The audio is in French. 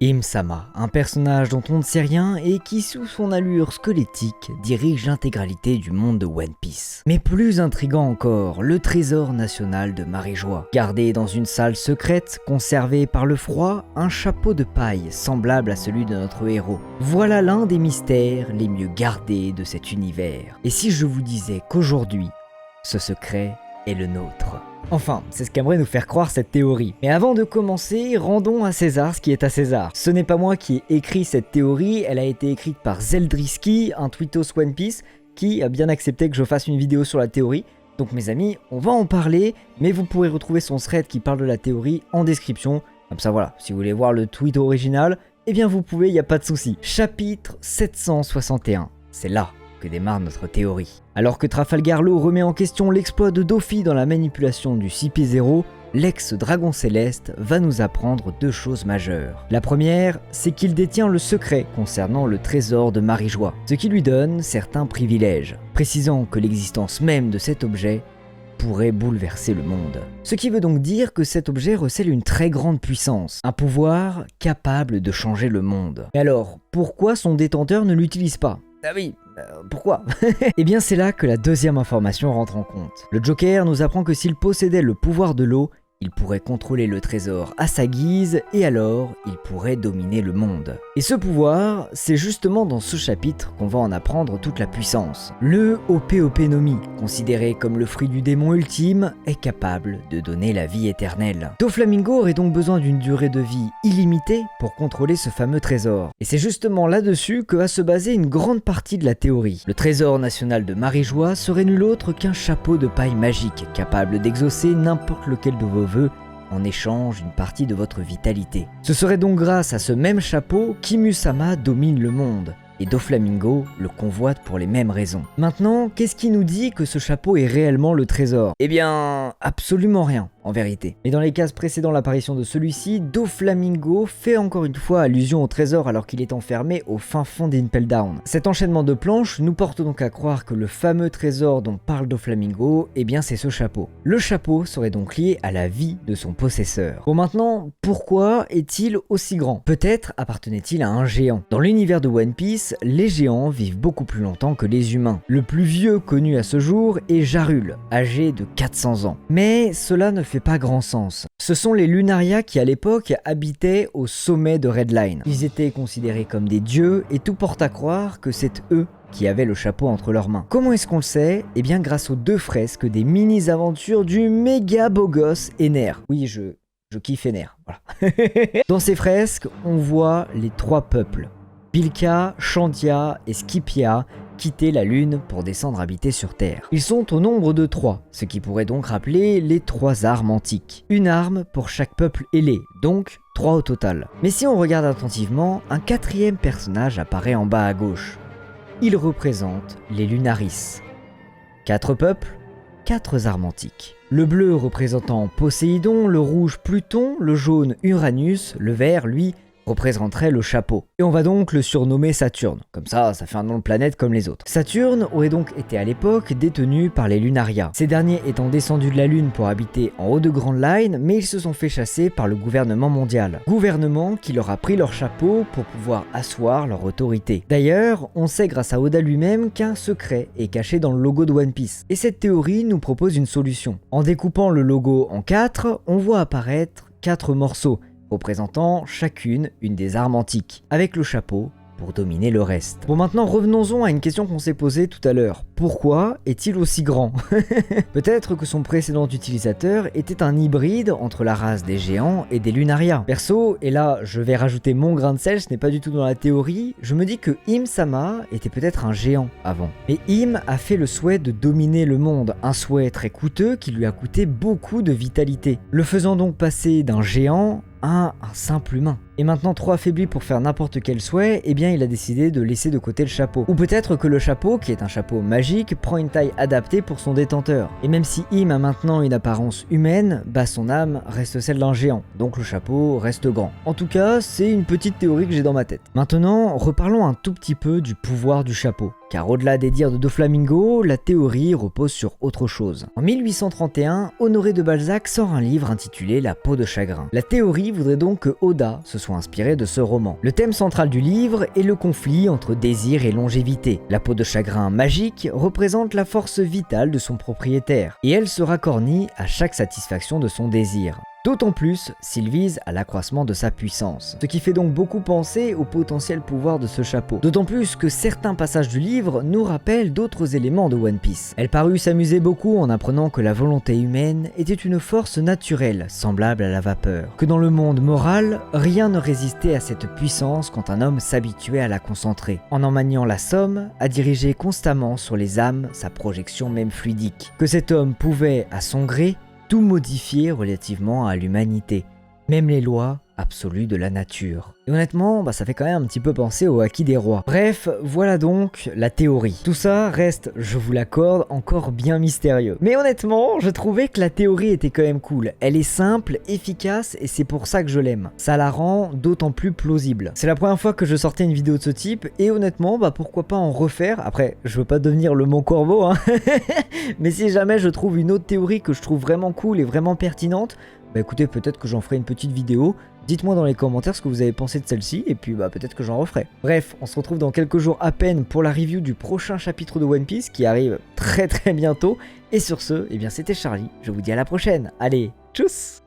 Im-sama, un personnage dont on ne sait rien et qui, sous son allure squelettique, dirige l'intégralité du monde de One Piece. Mais plus intriguant encore, le trésor national de Marijois. Gardé dans une salle secrète, conservé par le froid, un chapeau de paille semblable à celui de notre héros. Voilà l'un des mystères les mieux gardés de cet univers. Et si je vous disais qu'aujourd'hui, ce secret est le nôtre? Enfin, c'est ce qu'aimerait nous faire croire cette théorie. Mais avant de commencer, rendons à César ce qui est à César. Ce n'est pas moi qui ai écrit cette théorie, elle a été écrite par Zeldrisky, un tweetos One Piece, qui a bien accepté que je fasse une vidéo sur la théorie. Donc mes amis, on va en parler, mais vous pourrez retrouver son thread qui parle de la théorie en description. Comme ça voilà, si vous voulez voir le tweet original, eh bien vous pouvez, y a pas de souci. Chapitre 761, c'est là que démarre notre théorie. Alors que Trafalgar Law remet en question l'exploit de Doffy dans la manipulation du CP0, l'ex-dragon céleste va nous apprendre deux choses majeures. La première, c'est qu'il détient le secret concernant le trésor de Marijois, ce qui lui donne certains privilèges, précisant que l'existence même de cet objet pourrait bouleverser le monde. Ce qui veut donc dire que cet objet recèle une très grande puissance, un pouvoir capable de changer le monde. Mais alors, pourquoi son détenteur ne l'utilise pas? Ah oui, pourquoi? Eh bien c'est là que la deuxième information rentre en compte. Le Joker nous apprend que s'il possédait le pouvoir de l'eau, il pourrait contrôler le trésor à sa guise et alors il pourrait dominer le monde. Et ce pouvoir, c'est justement dans ce chapitre qu'on va en apprendre toute la puissance. Le Ope-Ope no Mi, considéré comme le fruit du démon ultime, est capable de donner la vie éternelle. Doflamingo aurait donc besoin d'une durée de vie illimitée pour contrôler ce fameux trésor. Et c'est justement là-dessus que va se baser une grande partie de la théorie. Le trésor national de Marijois serait nul autre qu'un chapeau de paille magique, capable d'exaucer n'importe lequel de vos vœux en échange d'une partie de votre vitalité. Ce serait donc grâce à ce même chapeau qu'Im-sama domine le monde, et Doflamingo le convoite pour les mêmes raisons. Maintenant, qu'est-ce qui nous dit que ce chapeau est réellement le trésor? Eh bien, absolument rien, en vérité. Mais dans les cases précédant l'apparition de celui-ci, Doflamingo fait encore une fois allusion au trésor alors qu'il est enfermé au fin fond d'Impel Down. Cet enchaînement de planches nous porte donc à croire que le fameux trésor dont parle Doflamingo, eh bien c'est ce chapeau. Le chapeau serait donc lié à la vie de son possesseur. Bon maintenant, pourquoi est-il aussi grand? Peut-être appartenait-il à un géant. Dans l'univers de One Piece, les géants vivent beaucoup plus longtemps que les humains. Le plus vieux connu à ce jour est Jarul, âgé de 400 ans. Mais cela ne fait pas grand sens. Ce sont les Lunaria qui à l'époque habitaient au sommet de Red Line. Ils étaient considérés comme des dieux et tout porte à croire que c'est eux qui avaient le chapeau entre leurs mains. Comment est-ce qu'on le sait? Eh bien grâce aux deux fresques des mini-aventures du méga beau gosse Ener. Oui, je kiffe Ener, voilà. Dans ces fresques, on voit les trois peuples. Pilka, Shantia et Scipia quitter la Lune pour descendre habiter sur Terre. Ils sont au nombre de 3, ce qui pourrait donc rappeler les 3 armes antiques. Une arme pour chaque peuple ailé, donc 3 au total. Mais si on regarde attentivement, un 4e personnage apparaît en bas à gauche. Il représente les Lunaris. 4 peuples, 4 armes antiques. Le bleu représentant Poséidon, le rouge Pluton, le jaune Uranus, le vert, lui, représenterait le chapeau. Et on va donc le surnommer Saturne. Comme ça fait un nom de planète comme les autres. Saturne aurait donc été à l'époque détenu par les Lunaria. Ces derniers étant descendus de la Lune pour habiter en haut de Grand Line, mais ils se sont fait chasser par le gouvernement mondial. Gouvernement qui leur a pris leur chapeau pour pouvoir asseoir leur autorité. D'ailleurs, on sait grâce à Oda lui-même qu'un secret est caché dans le logo de One Piece. Et cette théorie nous propose une solution. En découpant le logo en 4, on voit apparaître 4 morceaux, représentant chacune une des armes antiques, avec le chapeau pour dominer le reste. Bon maintenant revenons-en à une question qu'on s'est posée tout à l'heure. Pourquoi est-il aussi grand? Peut-être que son précédent utilisateur était un hybride entre la race des géants et des Lunaria. Perso, et là je vais rajouter mon grain de sel, ce n'est pas du tout dans la théorie, je me dis que Im-sama était peut-être un géant avant. Mais Im a fait le souhait de dominer le monde, un souhait très coûteux qui lui a coûté beaucoup de vitalité, le faisant donc passer d'un géant à un simple humain. Et maintenant trop affaibli pour faire n'importe quel souhait, eh bien il a décidé de laisser de côté le chapeau. Ou peut-être que le chapeau, qui est un chapeau magique, prend une taille adaptée pour son détenteur. Et même si Im a maintenant une apparence humaine, bah son âme reste celle d'un géant, donc le chapeau reste grand. En tout cas, c'est une petite théorie que j'ai dans ma tête. Maintenant, reparlons un tout petit peu du pouvoir du chapeau. Car au-delà des dires de Doflamingo, la théorie repose sur autre chose. En 1831, Honoré de Balzac sort un livre intitulé La peau de chagrin. La théorie voudrait donc que Oda se soit inspiré de ce roman. Le thème central du livre est le conflit entre désir et longévité. La peau de chagrin magique représente la force vitale de son propriétaire, et elle se racornit à chaque satisfaction de son désir. D'autant plus s'il vise à l'accroissement de sa puissance. Ce qui fait donc beaucoup penser au potentiel pouvoir de ce chapeau. D'autant plus que certains passages du livre nous rappellent d'autres éléments de One Piece. Elle parut s'amuser beaucoup en apprenant que la volonté humaine était une force naturelle, semblable à la vapeur. Que dans le monde moral, rien ne résistait à cette puissance quand un homme s'habituait à la concentrer. En maniant la somme, à diriger constamment sur les âmes sa projection même fluidique. Que cet homme pouvait, à son gré, tout modifier relativement à l'humanité, même les lois absolues de la nature. Et honnêtement, ça fait quand même un petit peu penser au Haki des rois. Bref, voilà donc la théorie. Tout ça reste, je vous l'accorde, encore bien mystérieux. Mais honnêtement, je trouvais que la théorie était quand même cool. Elle est simple, efficace, et c'est pour ça que je l'aime. Ça la rend d'autant plus plausible. C'est la première fois que je sortais une vidéo de ce type, et honnêtement, pourquoi pas en refaire. Après, je veux pas devenir le Mont Corbeau, hein. Mais si jamais je trouve une autre théorie que je trouve vraiment cool et vraiment pertinente, écoutez, peut-être que j'en ferai une petite vidéo. Dites-moi dans les commentaires ce que vous avez pensé de celle-ci, et puis peut-être que j'en referai. Bref, on se retrouve dans quelques jours à peine pour la review du prochain chapitre de One Piece qui arrive très bientôt. Et sur ce, c'était Charlie, je vous dis à la prochaine. Allez, tchuss!